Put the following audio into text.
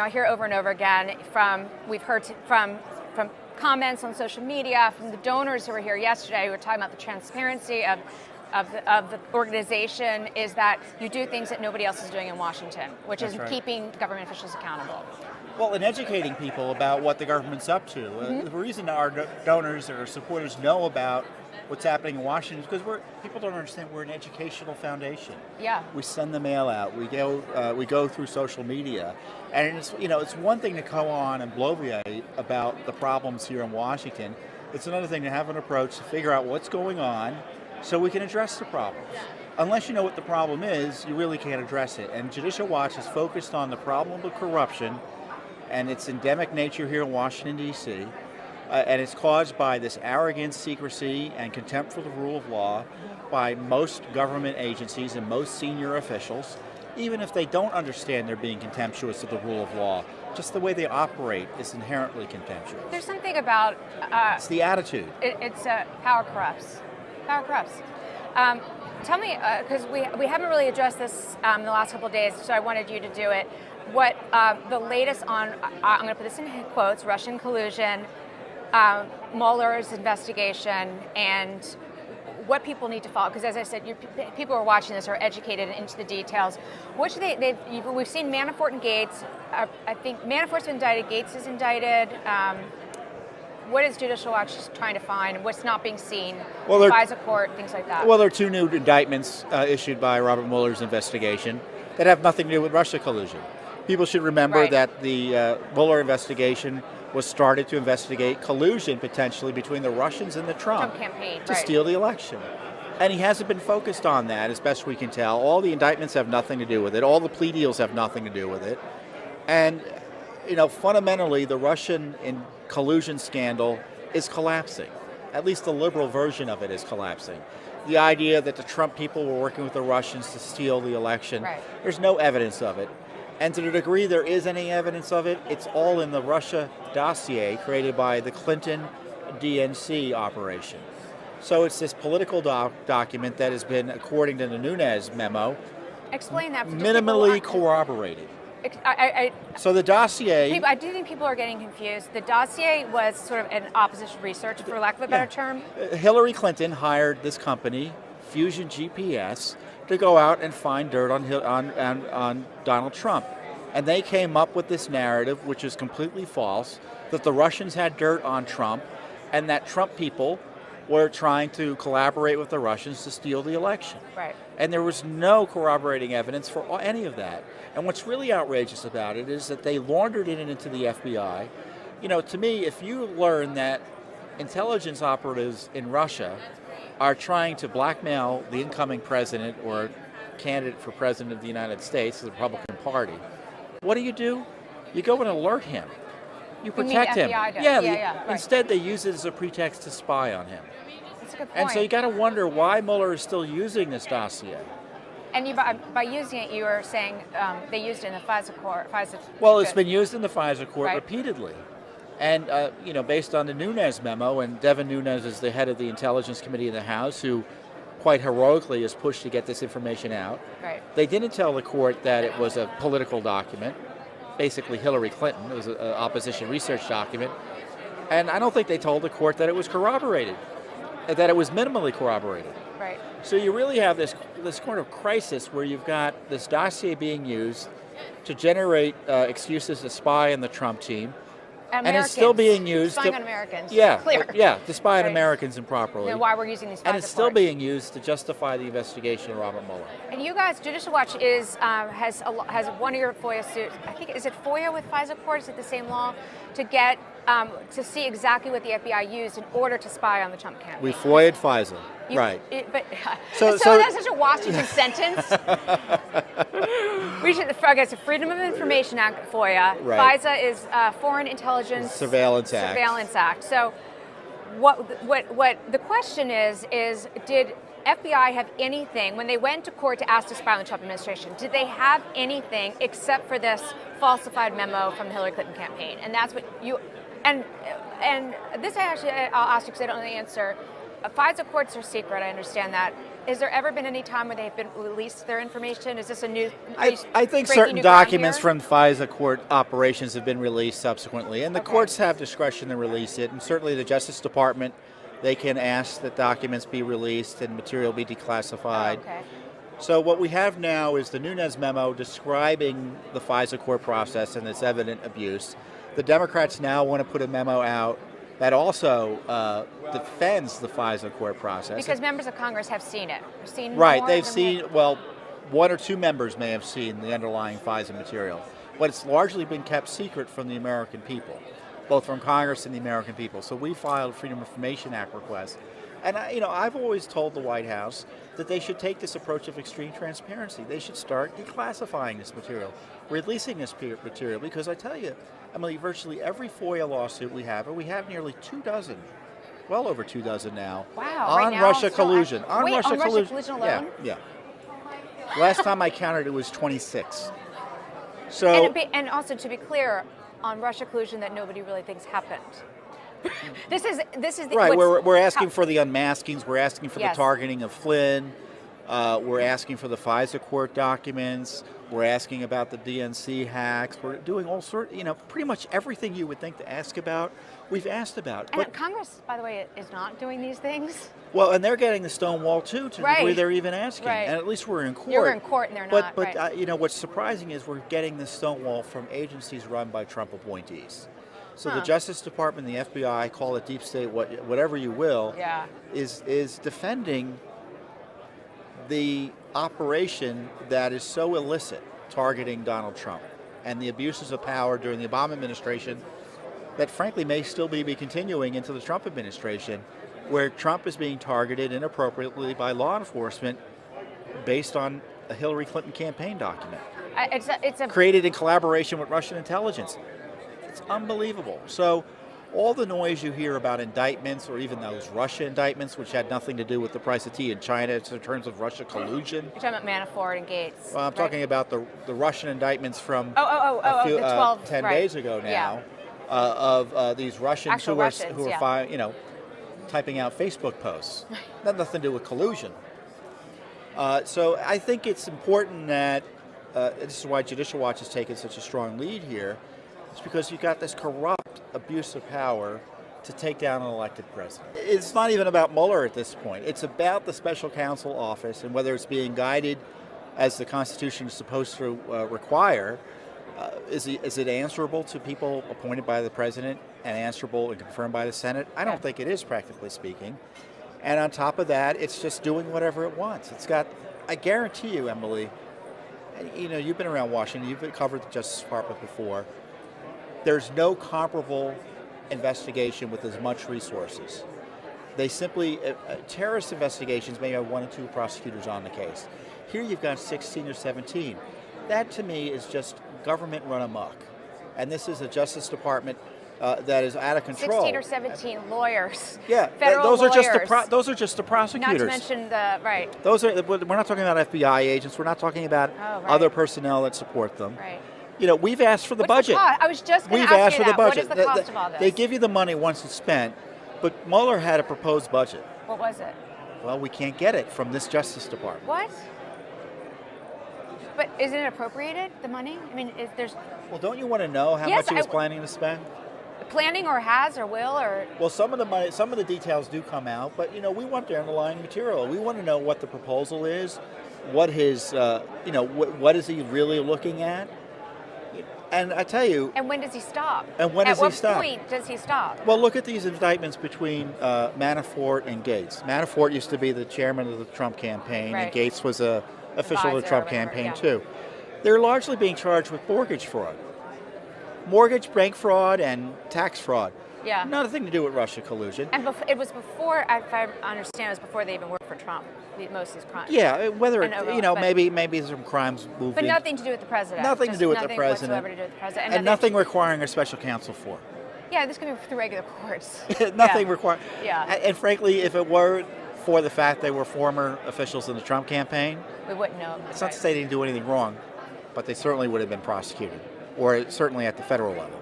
I hear over and over again we've heard from comments on social media, from the donors who were here yesterday, who were talking about the transparency of the organization, is that you do things that nobody else is doing in Washington, which is keeping government officials accountable. Well, and educating people about what the government's up to. The reason our donors or supporters know about what's happening in Washington is because people don't understand we're an educational foundation. Yeah. We send the mail out. We go through social media, and it's one thing to go on and bloviate about the problems here in Washington. It's another thing to have an approach to figure out what's going on, so we can address the problems. Unless you know what the problem is, you really can't address it. And Judicial Watch is focused on the problem of corruption and its endemic nature here in Washington, D.C., and it's caused by this arrogance, secrecy, and contempt for the rule of law by most government agencies and most senior officials, even if they don't understand they're being contemptuous of the rule of law. Just the way they operate is inherently contemptuous. There's something about... it's the attitude. It's power corrupts. Power corrupts. Tell me, because we haven't really addressed this in the last couple of days, so I wanted you to do it. What the latest on, I'm going to put this in quotes, Russian collusion, Mueller's investigation, and what people need to follow. Because as I said, people who are watching this are educated into the details. We've seen Manafort and Gates. I think Manafort's been indicted, Gates is indicted. What is Judicial Watch trying to find? What's not being seen? Well, FISA court, things like that. Well, there are two new indictments issued by Robert Mueller's investigation that have nothing to do with Russia collusion. People should remember that the Mueller investigation was started to investigate collusion potentially between the Russians and the Trump campaign to steal the election. And he hasn't been focused on that, as best we can tell. All the indictments have nothing to do with it. All the plea deals have nothing to do with it. And fundamentally, the Russian collusion scandal is collapsing. At least the liberal version of it is collapsing. The idea that the Trump people were working with the Russians to steal the election, there's no evidence of it. And to the degree there is any evidence of it, it's all in the Russia dossier created by the Clinton DNC operation. So it's this political document that has been, according to the Nunes memo, explain that minimally corroborated. So the dossier... I do think people are getting confused. The dossier was sort of an opposition research, for lack of a better term. Hillary Clinton hired this company, Fusion GPS, to go out and find dirt on Donald Trump. And they came up with this narrative, which is completely false, that the Russians had dirt on Trump, and that Trump people were trying to collaborate with the Russians to steal the election. Right. And there was no corroborating evidence for any of that. And what's really outrageous about it is that they laundered it into the FBI. To me, if you learn that intelligence operatives in Russia are trying to blackmail the incoming president or candidate for president of the United States, the Republican Party, what do? You go and alert him. You protect him. Instead, they use it as a pretext to spy on him. That's a good point. And so you got to wonder why Mueller is still using this dossier. And by using it, you were saying they used it in the FISA court. Well, it's been used in the FISA court repeatedly. And, based on the Nunes memo, and Devin Nunes is the head of the Intelligence Committee in the House, who quite heroically has pushed to get this information out. They didn't tell the court that it was a political document, basically Hillary Clinton. It was an opposition research document. And I don't think they told the court that it was corroborated, that it was minimally corroborated. Right. So you really have this kind of crisis where you've got this dossier being used to generate excuses to spy on the Trump team. And it's still being used spying on Americans. To spy on Americans improperly. And why we're using these. And it's still being used to justify the investigation of Robert Mueller. And you guys, Judicial Watch has one of your FOIA suits. I think, is it FOIA with FISA court? Is it the same law? To get to see exactly what the FBI used in order to spy on the Trump campaign. We FOIA'd FISA. So that's such a Washington sentence. We should. It's a Freedom of Information Act, FOIA. FISA is Foreign Intelligence Surveillance Act. So, what the question is did FBI have anything when they went to court to ask to spy on the Trump administration? Did they have anything except for this falsified memo from the Hillary Clinton campaign? And that's what you and this I'll ask you because I don't know the answer. FISA courts are secret. I understand that. Has there ever been any time where they've been released their information? Is this a new? I think breaking certain new ground documents here? from FISA court operations have been released subsequently, and the Okay. courts have discretion to release it, and certainly the Justice Department, they can ask that documents be released and material be declassified. Oh, okay. So what we have now is the Nunes memo describing the FISA court process and its evident abuse. The Democrats now want to put a memo out that also defends the FISA court process. Because members of Congress have seen it. Right, more they've than seen, well, one or two members may have seen the underlying FISA material, but it's largely been kept secret from the American people, both from Congress and the American people. So we filed Freedom of Information Act requests. And I've always told the White House that they should take this approach of extreme transparency. They should start declassifying this material, releasing this material, because I tell you, Emily, virtually every FOIA lawsuit we have, and we have nearly 24, well over 24 now, Wow, on right now, Russia still collusion. Wait, On Russia collusion. collusion alone? Yeah. Last time I counted, it was 26. So, And also, to be clear, on Russia collusion that nobody really thinks happened. This is the, right, what's- we're asking for the unmaskings, we're asking for Yes. the targeting of Flynn, we're asking for the FISA court documents, we're asking about the DNC hacks, we're doing all sorts, pretty much everything you would think to ask about, we've asked about. And Congress, by the way, is not doing these things. Well, and they're getting the Stonewall too, to the degree Right. they're even asking. Right. And at least we're in court. You're in court and they're not, But right. what's surprising is we're getting the Stonewall from agencies run by Trump appointees. So the Huh. Justice Department, the FBI, call it deep state, whatever you will, Yeah. is defending the operation that is so illicit, targeting Donald Trump, and the abuses of power during the Obama administration that frankly may still be continuing into the Trump administration, where Trump is being targeted inappropriately by law enforcement based on a Hillary Clinton campaign document It's a created in collaboration with Russian intelligence. It's unbelievable. So all the noise you hear about indictments, or even those Russia indictments, which had nothing to do with the price of tea in China, it's in terms of Russia collusion. You're talking about Manafort and Gates. Well, I'm right? talking about the Russian indictments from the 12, 10 right. days ago now, Yeah. of these Russians Actual who are Russians, yeah. typing out Facebook posts. That had nothing to do with collusion. So I think it's important that this is why Judicial Watch has taken such a strong lead here. It's because you've got this corrupt abuse of power to take down an elected president. It's not even about Mueller at this point. It's about the special counsel office and whether it's being guided as the Constitution is supposed to require. Is it answerable to people appointed by the president and answerable and confirmed by the Senate? I don't think it is, practically speaking. And on top of that, it's just doing whatever it wants. It's got, I guarantee you, Emily, you've been around Washington, you've covered the Justice Department before. There's no comparable investigation with as much resources. They simply, terrorist investigations may have 1 or 2 prosecutors on the case. Here you've got 16 or 17. That to me is just government run amok. And this is a Justice Department that is out of control. 16 or 17 lawyers. Yeah, Federal those lawyers. those are just the prosecutors. Not to mention the, right. We're not talking about FBI agents. We're not talking about other personnel that support them. Right. We've asked for the What's budget. The cost? I was just going We've to ask asked you for the that. budget. What is the cost of all this? They give you the money once it's spent, but Mueller had a proposed budget. What was it? Well, we can't get it from this Justice Department. What? But isn't it appropriated, the money? I mean, there's Well, don't you want to know how much he was planning to spend? planning or has or will or... Well, some of the money, some of the details do come out, but we want the underlying material. We want to know what the proposal is, what his, what is he really looking at? And I tell you... And when does he stop? And when does he stop? At what point does he stop? Well, look at these indictments between Manafort and Gates. Manafort used to be the chairman of the Trump campaign, Right. and Gates was an official of the Trump Advisor or campaign whatever, too. They're largely being charged with mortgage fraud. Mortgage, bank fraud, and tax fraud. Yeah. Nothing to do with Russia collusion. And it was before, if I understand, it was before they even worked for Trump, most of these crimes. Yeah, whether but maybe some crimes moved But in. nothing to do with the president. Nothing to do with the president. Nothing whatsoever to do with the president. And nothing requiring a special counsel for. Yeah, this can be through regular courts. Nothing required. Yeah. And frankly, if it were for the fact they were former officials in the Trump campaign, We wouldn't know. it's not to say they didn't do anything wrong, but they certainly would have been prosecuted, or certainly at the federal level.